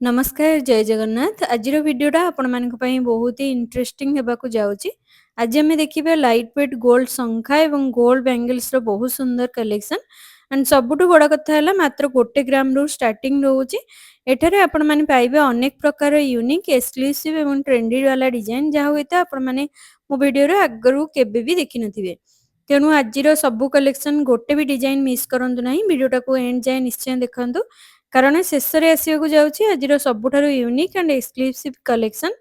नमस्कार जय जगन्नाथ आज भिडटा आपण मान बहुत ही इंटरेस्टिंग होगा जाऊँगी। आज आम देखा लाइट वेट गोल्ड शंखा और गोल्ड बैंगल्स बहुत सुंदर कलेक्शन एंड सबुठ बड़ कथा है मात्र 1 ग्राम रू स्टार्टिंग रोचे। एठारे आपण माने पाइबे अनेक प्रकार यूनिक एक्सक्लूसिव और ट्रेंडी वाला डिजाइन जहाँ हुए तो आपण माने मो वीडियो आगरू केबे भी देखि नथिबे। तेणु आज सबू कलेक्शन गोटे भी डिजाइन मिस करंतु नहीं, वीडियोटा को एंड जाए निश्चय देखंतु कारण शेष में आसवाक जाऊँगी आज सबुठारु यूनिक एंड एक्सक्लूसिव कलेक्शन।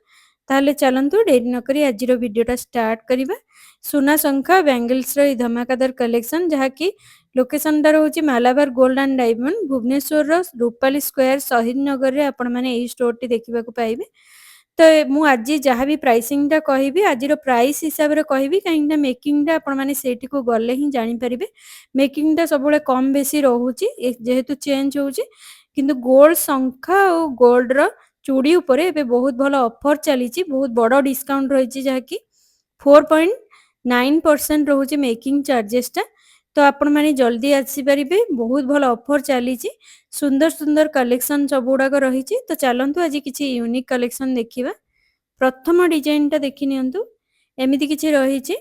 ताहले चलंतु डेरी नकरी आज वीडियोटा स्टार्ट करिबा। सुना शंखा बैंगल्स रो धमाकादार कलेक्शन जहाँकि लोकेशनटा रोचे Malabar gold and diamond Bhubaneswar Rupali square Saheed Nagar रे आपण माने एई स्टोर टी देखिबा को पाइबे। तो मु आज जहाँ भी प्राइसिंग कहबी आज प्राइस हिसाब से कहबी कहीं मेकिंग आपण मैंने सेठी को गले ही जानी पारिबे। मेकिंग सब कम बेसी रोचे जेहेतु चेंज होची किंतु गोल्ड शंखा और गोल्ड रो चूड़ी उपरे एबे बहुत भल ऑफर चली, बहुत बड़ डिस्काउंट रही जहाँकि 4.9% रोचे मेकिंग चार्जेस टा। तो आपण मैंने जल्दी आसीपारे, बहुत भल ऑफर चली, सुंदर सुंदर कलेक्शन सब गुड़ाक रही। तो चलतु आज किसी यूनिक कलेक्शन देखिबा। प्रथम डिजाइन टा देखि नियंतु, एमिति किछि रही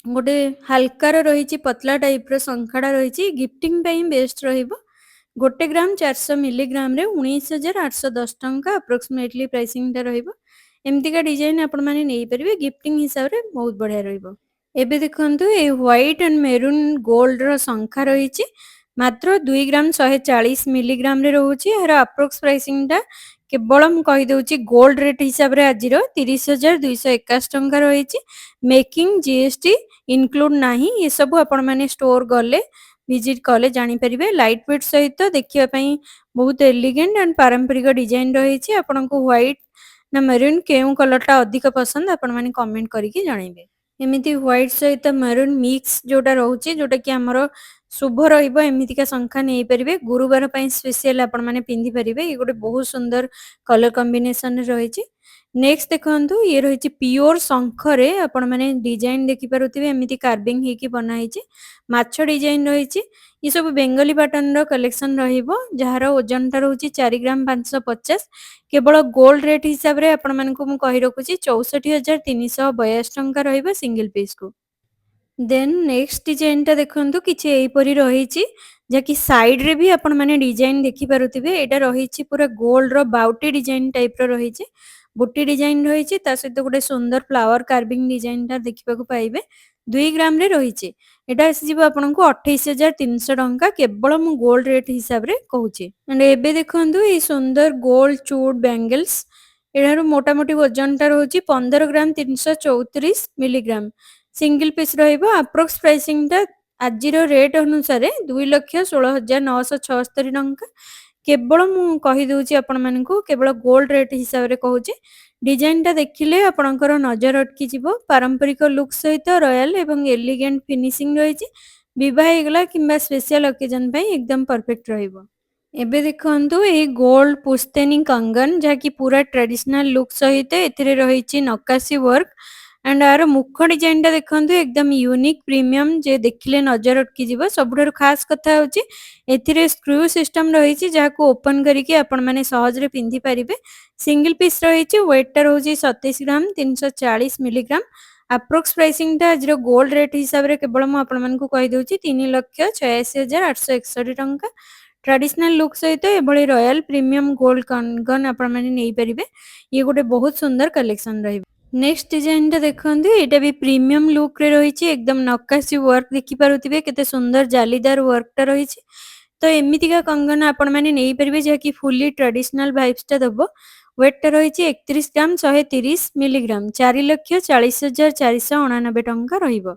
गोटे हल्कार रही पतला टाइप रो शंखाड़ा रही गिफ्टिंग टाइम बेस्ट रहिबो। 1 ग्राम 400 मिलीग्राम रे 19,810 टंका अप्रोक्सीमेटली प्राइसिंग टा रहिबो। एमतिका डिजाइन आपण माने नै परिबे, गिफ्टिंग हिसाब रे बहुत बढ़िया रहिबो। एबे देखंतु a white and maroon gold रो शंखा रही मात्र 2 ग्राम 140 मिलीग्राम रे रोची। यार अप्रोक्स प्राइसिंग टा केवल मु कहि दउची गोल्ड रेट हिसाब रे आज 30,221 टंका रही। मेकिंग जीएसटी इनक्लूड नाही, ये सब आपण माने स्टोर गले विजिट कले जानी परिबे। लाइट वेट सहित देखिया पई बहुत एलिगेंट एंड पारंपरिक डिजाइन रही। आपन को व्हाइट ना मेरून केउ कलर टा अधिक पसंद आपण माने कमेंट करके जणाइबे। एमिति व्हाइट सहित मेरून मिक्स जोटा रोचे जोटा कि हमरो शुभ रहिबो एमितिका शंखा नहीं पारे। गुरुवार पई स्पेशल आपण माने पिंधि पारिबे। ये गोटे बहुत सुंदर कलर कॉम्बिनेशन रही। नेक्स्ट देखंतु ये रही प्योर शंख रे आपण माने डिजाइन देखि पारुथिबे, एमिति कार्विंग हेकी बना हिची माछ डिजाइन रही। ये सब बेंगली पैटर्न रो कलेक्शन रहिबो जहार ओजन टा रहउची 4 ग्राम 550। केवल गोल्ड रेट हिसाब रे आपण मानकु मु कहि रखुची 64,382 टंका रहिबो सिंगल पीस को। देन नेक्स्ट डिजाइन टा देखंतु किछि एई परी रहिची जाकि साइड रे भी आपण माने डिजाइन देखि पारुथिबे। एटा रहिची पूरा गोल्ड रो बाउटी डिजाइन टाइप रो रहिची, बुटी डिजाइन रहिची ता सहित गोटे सुंदर फ्लावर कार्विंग डिजाइन टा देखिबा को पाइबे। 2 ग्राम रे रहिची। एटा आसीबो आपनकु 28,300 टंका केवल मु गोल्ड रेट हिसाब रे कहूची। एंड एबे देखंतु ए सुंदर गोल्ड चूड़ बैंगल्स एडारो मोटा मोटी वजन टा रहउची 15 ग्राम 334 मिलीग्राम सिंगल पीस रहिबो। अप्रोक्स प्राइसिंग टा आज रेट अनुसार 2,16,976 टंका केवल मु कहि दउची आपण मानकु केवल गोल्ड रेट हिसाब रे कहूची। डिजाइन टा देखिले आपणकर नजर अटकी जिवो। पारंपरिक लुक सहित रॉयल एवं एलिगेंट फिनिशिंग रही। विवाह हेगला किंबा स्पेशल ओकेजन पई एकदम परफेक्ट रहिबो। एबे देखंतु ए गोल्ड पुस्तैनी कंगन जहाँकि पूरा ट्रेडिशनल लुक सहित एथिरे रही नक्काशी वर्क एंड आर मुख डिजाइन टा देखंतु एकदम यूनिक प्रीमियम जे देखिले नजर अटकी जिवो। सबुठारु खास कथा होची एथिरे स्क्रू सिस्टम रही जहाको ओपन करिके आपण माने सहज रे पिंधि पारिबे। सिंगल पीस रही वेट टा रहउची 27 ग्राम 340 मिलीग्राम। अप्रोक्स प्राइसिंग टा आज गोल्ड रेट हिसाब रे केवल मु आपण मानकु कहि दउची 3,86,861 टंका। ट्रेडिशनल लुक सहित एभली रॉयल प्रीमियम गोल्ड कंगन आपण माने नै परिबे। ये गोटे बहुत सुंदर कलेक्शन रही। नेक्स्ट डिजाइन टा देखंतु एटा भी प्रीमियम लुक रे रही एकदम नक्काशी वर्क देखि पारुथिबे केते सुंदर जालीदार वर्क टा रही। तो एमितिका कंगन आपण माने नै परिबे जहाँकि फुली ट्रेडिशनल वाइब्स टा दबो। वेट टा रही 31 ग्राम 130 मिलीग्राम 4,40,499 टंका रहिबो।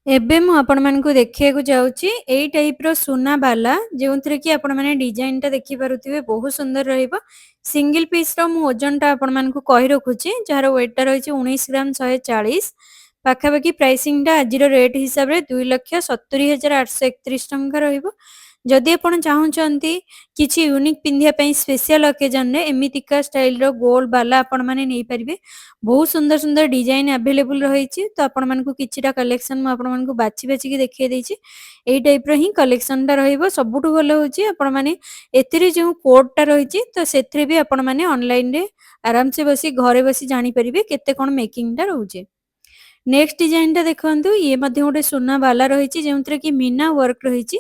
एबे मु आपण मानकु देखिया जाऊँगी एई टाइप रो सुना बाला जो कि आपण माने डिजाइन टा देखि पारुथिबे बहुत सुंदर रहिबो। सिंगल पीस रो मु ओजन टा आपण मानकु कहि रखुची जार वेट टा रही 19 ग्राम 140। पाखापाखि प्राइसिंग टा आज रेट हिसाब रे 2,70,831 टंका रहिबो। जदि आपण चाहुंचंती किछि यूनिक पिंधिया पई स्पेशल ओकेजन रे एमितिका स्टाइल रो गोल्ड बाला आपण माने नै परिबे। बहुत सुंदर सुंदर डिजाइन अवेलेबल रहिछि। तो आपण मानकु किछिटा कलेक्शन म आपण मानकु बाछि बाछि के देखै दैछि। एई टाइप रो ही कलेक्शन ता रहइबो। सबुठु भलो होछि आपण माने एथिरे जो कोड टा रहिछि तो सेथिरे भी आपण माने ऑनलाइन रे आराम से बसी घरे बसी जानि परिबे केते कोन मेकिंग ता रहउछि। नेक्स्ट डिजाइन टा देखंतु ये मध्ये गोटे सुना बाला रहिछि जेउतरे कि मीना वर्क रहिछि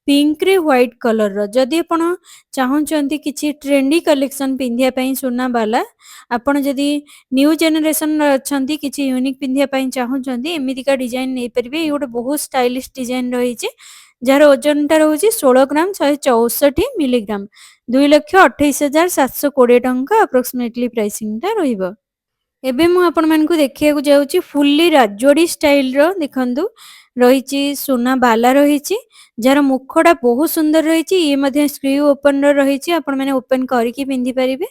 पिंक रे व्हाइट कलर रो। जदि आपण चाहुंचंती किछि ट्रेंडी कलेक्शन पिंधिया पई सुना बाला आपण जदि न्यू जनरेशन रो अछंती किछि यूनिक पिंधिया पई चाहुंचंती एमितिका डिजाइन नै परिबे। ये गोटे बहुत स्टाइलिश डिजाइन रहिछि जार ओजन टा रहउछि 16 ग्राम 164 मिलीग्राम 2,28,720 टंका अप्रोक्सीमेटली प्राइसिंग ता रहिबो। एबे मु आपण मानकु देखियाकु जाउची फुल्ली राजोड़ी स्टाइल रो देखंतु रहिची सुना बाला रहिची जार मुखडा बहुत सुंदर रहिची। ये मध्ये स्क्रू ओपन रो रहिची आपण माने ओपन करिकि पिंधि परिबे।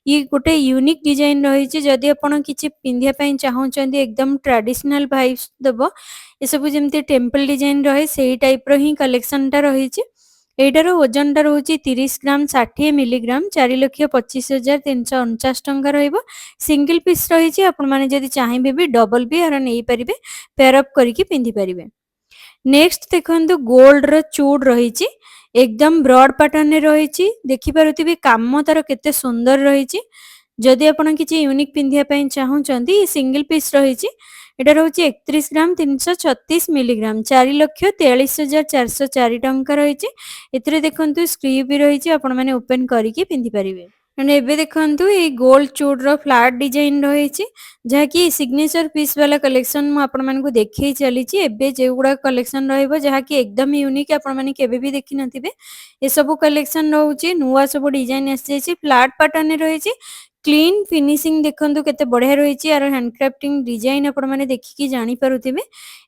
ये गोटे यूनिक डिजाइन रहिची जदि आपण किछि पिंधिया पई चाहुचंती एकदम ट्रेडिशनल वाइब्स देबो ए सब जेमति टेंपल डिजाइन रहे सेही टाइप रो ही कलेक्शन ता रहिची। एटार ओजन टा रहउची 30 ग्राम 60 मिलीग्राम 4,25,349 टंका रहिबो। सिंगल पीस रहिछि आपण माने जदि चाहिबे भी डबल भी आर नै परिबे पेयर अप करिकि पिंधि परिबे। नेक्स्ट देखंतु गोल्ड रो चूड़ रहिछि एकदम ब्रॉड पैटर्न रे रहिछि। देखि पारुथिबे काम तार केते सुंदर रहिछि। जदि आपण किछि यूनिक पिंधिया पई चाहुचंती सिंगल पीस रहिछि। एटा रहउछि 31 ग्राम 336 मिलीग्राम 4,43,404 टंका रहिछि। एथिरे देखंतु स्क्रू भी रहिछि आपण माने ओपन करिकि पिंधि परिबे। एंड एबे देखंतु ए गोल्ड चूड़ रो फ्लैट डिजाइन रहिछि जहा कि सिग्नेचर पीस वाला कलेक्शन मु आपण मानकु देखै चली छि। एबे जेउडा कलेक्शन रहइबो जहा कि एकदम यूनिक आपण माने केबे भी देखि नथिबे। ए सब कलेक्शन रहउछि नुवा सब डिजाइन आसी छि फ्लैट पैटर्न रे रहिछि। क्लीन फिनिशिंग देखंतु केते बढ़िया रहिछि आरो हैंडक्राफ्टिंग डिजाइन आपण माने देखिकि जानि पारुथिबे।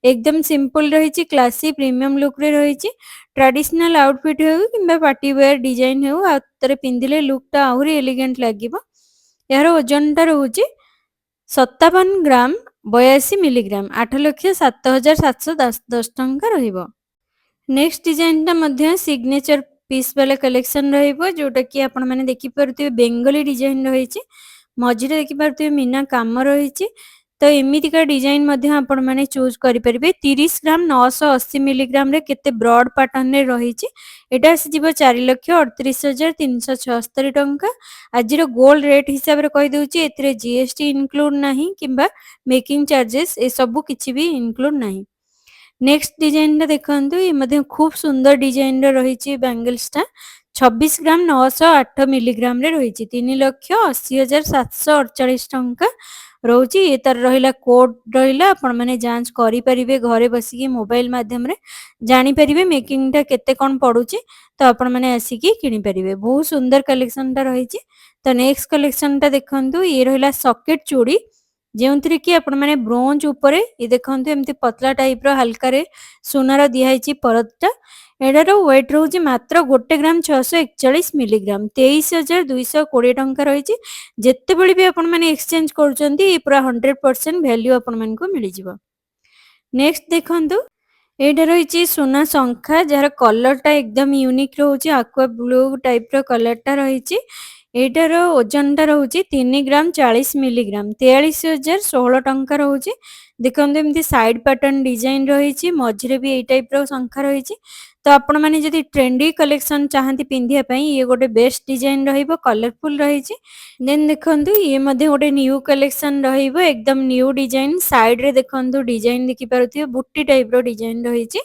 एकदम सिंपल रहिछि क्लासी प्रीमियम लुक रे रहिछि। ट्रेडिशनल आउटफिट हेउ किबा पार्टी वेयर डिजाइन हेउ आ तरे पिंदिले लुक टा आहुरी एलिगेंट लागिबो। यार ओजन टा रहउछि 57 ग्राम 82 मिलीग्राम 8,07,710 टंका रहिबो। नेक्स्ट डिजाइन ता मध्य सिग्नेचर पीस वाला कलेक्शन रहिबो जोटा कि आपण माने देखि परथिबे बेंगली डिजाइन रहिछि। मझिरे देखि परथिबे मीना काम रहिछि। तो एमितिका डिजाइन मध्य आपण माने चूज करि परिबे। 30 ग्राम 980 मिलीग्राम रे केते ब्रॉड पैटर्न रे रहिछि। एटा आसी जिवो 4,38,376 टंका। आजिरो गोल्ड रेट हिसाब रे कहि दउछि एथिरे जीएसटी इनक्लूड नाही किबा मेकिंग चार्जेस ए सब किछि भी इनक्लूड नाही। नेक्स्ट डिजाइन टा देखंतु ये मध्ये खूब सुंदर डिजाइन रे रहिछि बैंगल्स टा 26 ग्राम 908 मिलीग्राम रे रहिछि 3,80,748 टंका रहउछि। ये तर रहिला कोड रहिला आपण माने जांच करि परिबे घरे बसी के मोबाइल माध्यम रे जानि परिबे मेकिंग टा केते कोन पडुछि। तो आपण माने आसी की किनि परिबे। बहुत सुंदर कलेक्शन ता रहिछि। तो नेक्स्ट कलेक्शन टा देखंतु ये रहिला सॉकेट चूड़ी जेउंथरे कि आपण माने ब्रोंज ऊपरे ये देखंतु एमती पतला टाइप रो हल्का रे सोनार दियाहिछि परतटा। एडार वेट रहउछि मात्र 1 ग्राम 641 मिलीग्राम 23,220 टंका रहिछि। जेते बेली भी आपण माने एक्सचेंज करूचंती ये पूरा 100% वैल्यू आपण मानकु मिलि जिवो। नेक्स्ट देखंतु एटा रहिछि सोना शंखा जार कलर टा एकदम यूनिक रहउछि एक्वा ब्लू टाइप रो कलर टा रहिछि। एटार ओजन टा रहउछि 3 ग्राम 40 मिलीग्राम 43,016 टंका रहउछि। देखंतु एमती साइड पैटर्न डिजाइन रहिछि मझिरे भी एई टाइप रो शंखा रहिछि। तो आपण माने जदि ट्रेंडी कलेक्शन चाहंती पिंधिया पई ये गोटे बेस्ट डिजाइन रहिबो कलरफुल रहिछि। देन देखंतु ये मध्ये गोटे न्यू कलेक्शन रहिबो एकदम न्यू डिजाइन साइड रे देखंतु डिजाइन देखि पारुथिबे बुट्टी टाइप रो डिजाइन रहिछि।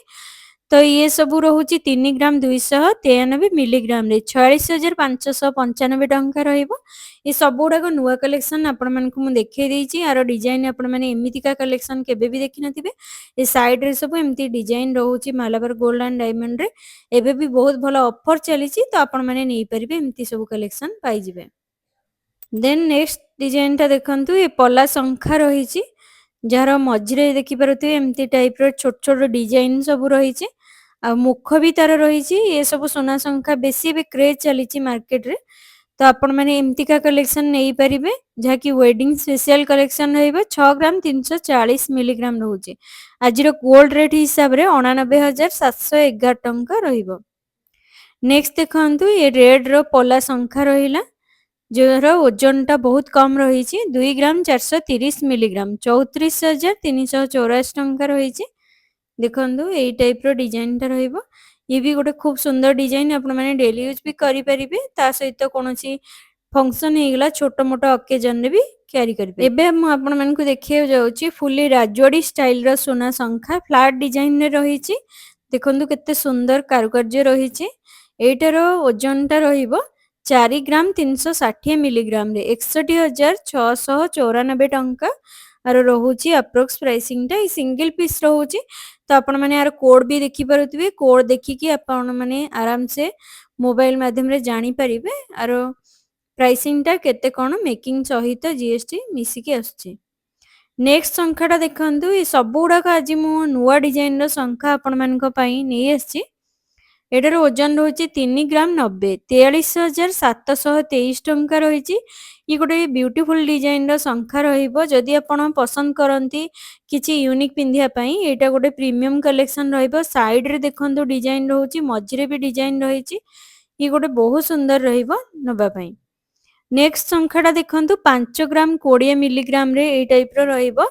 तो ये सब रहउछि 3 ग्राम 293 मिलीग्राम रे 46,595 टंका रहिबो। ये सब गुडा को नुवा कलेक्शन आपण मानकु मु देखै दैछि आरो डिजाइन आपण माने एमितिका कलेक्शन केबे भी देखि नथिबे। ए साइड रे सब एमती डिजाइन रहउछि मालाबार गोल्ड एंड डायमंड रे एबे भी बहुत भलो ऑफर चलिछि। तो आपण माने नै परिबे एमती सब कलेक्शन पाई जिवे। देन नेक्स्ट डिजाइन ता देखंतु ये पला शंखा रहिछि जार मझिरे देखि पारुथिबे एमती टाइप रो छोट छोट डिजाइन सब रहिछि। आ मुख भी तार रहिछि। ये सब सोना शंखा बेसी भी क्रेज चलिछि मार्केट रे। तो आपण माने एमतिका कलेक्शन नै परिबे जहा कि वेडिंग स्पेशल कलेक्शन रहइबो 6 ग्राम 340 मिलीग्राम रहउछि। आजिरो गोल्ड रेट हिसाब रे 89,711 टंका रहिबो। नेक्स्ट देखंतु ये रेड रो पोला शंखा रहिला जोर ओजन टा बहुत कम रही 2 ग्राम 430 मिलीग्राम 34,384 टंका रही। देखंतु एई टाइप रो डिजाइन टा रहइबो। ये भी गोटे खूब सुंदर डिजाइन आपण माने डेली यूज भी करि परिबे ता सहित कोनोसी फंक्शन हे गेला छोटो मोटो ओकेजन रे भी कैरी करिबे। एबे हम आपण मानकु देखियो जाउची फुली राजवाड़ी स्टाइल रो सोना शंखा फ्लैट डिजाइन रे रहिची। देखंतु केते सुंदर कारुकार्य रहिची। एटार ओजन टा रहिबो 4 ग्राम 360 मिलीग्राम रे 61,694 टंका आर रहुची अप्रोक्स प्राइसिंग टा सिंगल पीस रहुची। तो आपण माने यार कोड भी देखि पारुथिबे कोड देखि कि आपण माने आराम से मोबाइल माध्यम रे जानि परिबे आर प्राइसिंग टा केते कोन मेकिंग सहित जीएसटी मिसी के आछी। नेक्स्ट संख्याटा देखंतु ये सब गुडा आज मु नुवा डिजाइन रो संख्या आपण मानक पई नै आछी। एटार ओजन रहुची 3 ग्राम 90 43,723 टंका रहिची। ये गोटे ब्यूटीफुल डिजाइन रो संख्या रहिबो। जदि आपण पसंद करंती किछि यूनिक पिंधिया पई एटा गोटे प्रीमियम कलेक्शन रहिबो। साइड रे देखंतु डिजाइन रहउची मझिरे भी डिजाइन रहिची। ये गोटे बहुत सुंदर रहिबो नबा पई। नेक्स्ट संख्याटा देखंतु 5 ग्राम 20 मिलीग्राम रे ए टाइप रो रहिबो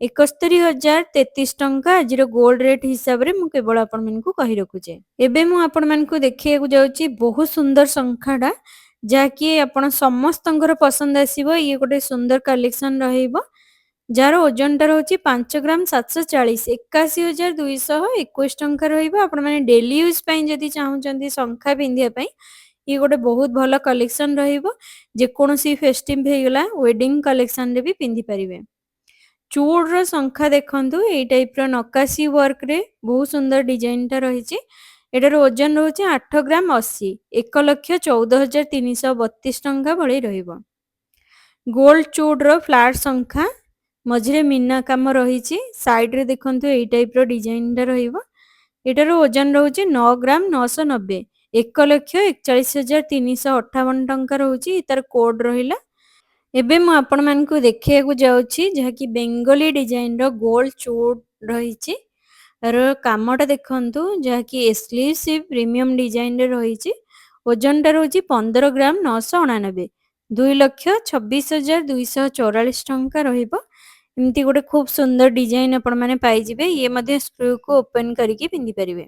71,033 टंका आज गोल्ड रेट हिसाब रे मु केवल आपण मानकु कहि रखुचे। एबे मु आपण मानकु देखियाकु जाउची बहुत सुंदर संख्याटा जाकी आपण समस्तंकर पसंद आसीबो। ये गोटे सुंदर कलेक्शन रहिबो जार ओजन टा रहउची 5 ग्राम 740 81,221 टंका रहिबो। आपण माने डेली यूज पई जदी चाहुचंती संख्या पिंधिया पई ये गोटे बहुत भलो कलेक्शन रहिबो। जे कोनोसी फेस्टिव हेगला वेडिंग कलेक्शन रे भी पिंधि परिबे। चूड़ रो संख्या देखंतु ए टाइप रो नकाशी वर्क रे बहुत सुंदर डिजाइन टा रहिची। एटार ओजन रहउची 8 ग्राम 80 1,14,332 टंका भଳି रहिबो। गोल्ड चूड़ रो फ्लैट संख्या मझिरे मीना काम रहिची। साइड रे देखंतु ए टाइप रो डिजाइन टा रहिबो। एटार ओजन रहउची 9 ग्राम 990 1,41,358 टंका रहउची। तार कोड रहिला। एबे मु आपण मानकु देखियाकु जाउची जहाकी बेंगोली डिजाइन रो गोल्ड चूड़ रहिची। तार कामटा देखंतु जहाकी एक्सक्लूसिव प्रीमियम डिजाइन रे रहिची। ओजन टा रहउची 15 ग्राम 989 2,26,244 टंका रहिबो। एमती गोटे खूब सुंदर डिजाइन आपण माने पाई जिबे। ये मध्ये स्क्रू को ओपन करिकि पिंधि परिबे।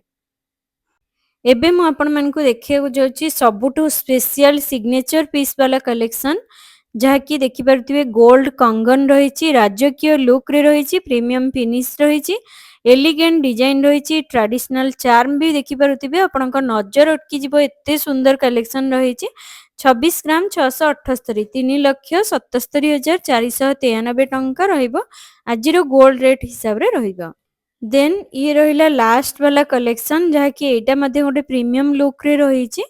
एबे मु आपण मानकु देखियाकु जाउची सबुठु स्पेशल सिग्नेचर पीस वाला कलेक्शन जहाकी देखि परथिबे गोल्ड कंगन रहिची राजकीय लुक रे रहिची प्रीमियम फिनिश रहिची एलिगेंट डिजाइन रहिची ट्रेडिशनल चार्म भी देखि परथिबे। आपनका नजर अटकी जिवो एते सुंदर कलेक्शन रहिची। 26 ग्राम 678 3,77,493 टंका रहिबो आजिरो गोल्ड रेट हिसाब रे रहिबो। देन ये रहिला लास्ट वाला कलेक्शन जहाकी एटा मध्ये गोटे प्रीमियम लुक रे रहिची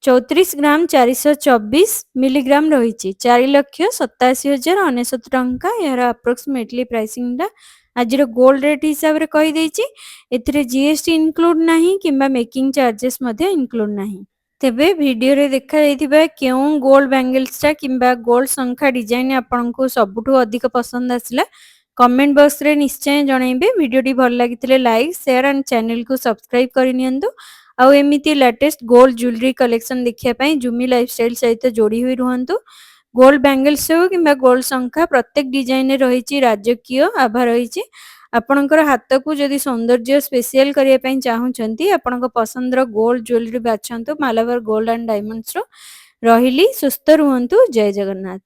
34 ग्राम 424 मिलीग्राम रहिची 4,87,099 टंका। यार अप्रोक्सीमेटली प्राइसिंग टा आजिरो गोल्ड रेट हिसाब रे कहि देइची। एथिरे जीएसटी इनक्लूड नाही किंबा मेकिंग चार्जेस मध्ये इनक्लूड नाही। तेबे वीडियो रे देखा जाइथिबा केउ गोल्ड बैंगल्स टा किंबा गोल्ड संख्या डिजाइन आपनको सबुठु अधिक पसंद आसिला कमेंट बॉक्स रे निश्चय जणाइबे। वीडियो टी भल लागितले लाइक शेयर एंड चैनल को सब्सक्राइब करि नियंतु। आउ एमिति लेटेस्ट गोल्ड ज्वेलरी कलेक्शन देखिया पई जुमी लाइफस्टाइल सहित जोड़ी हुई रुहंतु। गोल्ड बैंगल्स हो किंबा गोल्ड संख्या प्रत्येक डिजाइन रे रहिची राजकीय आभा रहिची। आपणकर हाथ को जदि सौंदर्य स्पेशल करिया पई चाहुचंती आपणक पसंद रो गोल्ड ज्वेलरी बाछंतु मालाबार गोल्ड एंड डायमंड्स रो। रहिली सुस्थ रुहंतु। जय जगन्नाथ।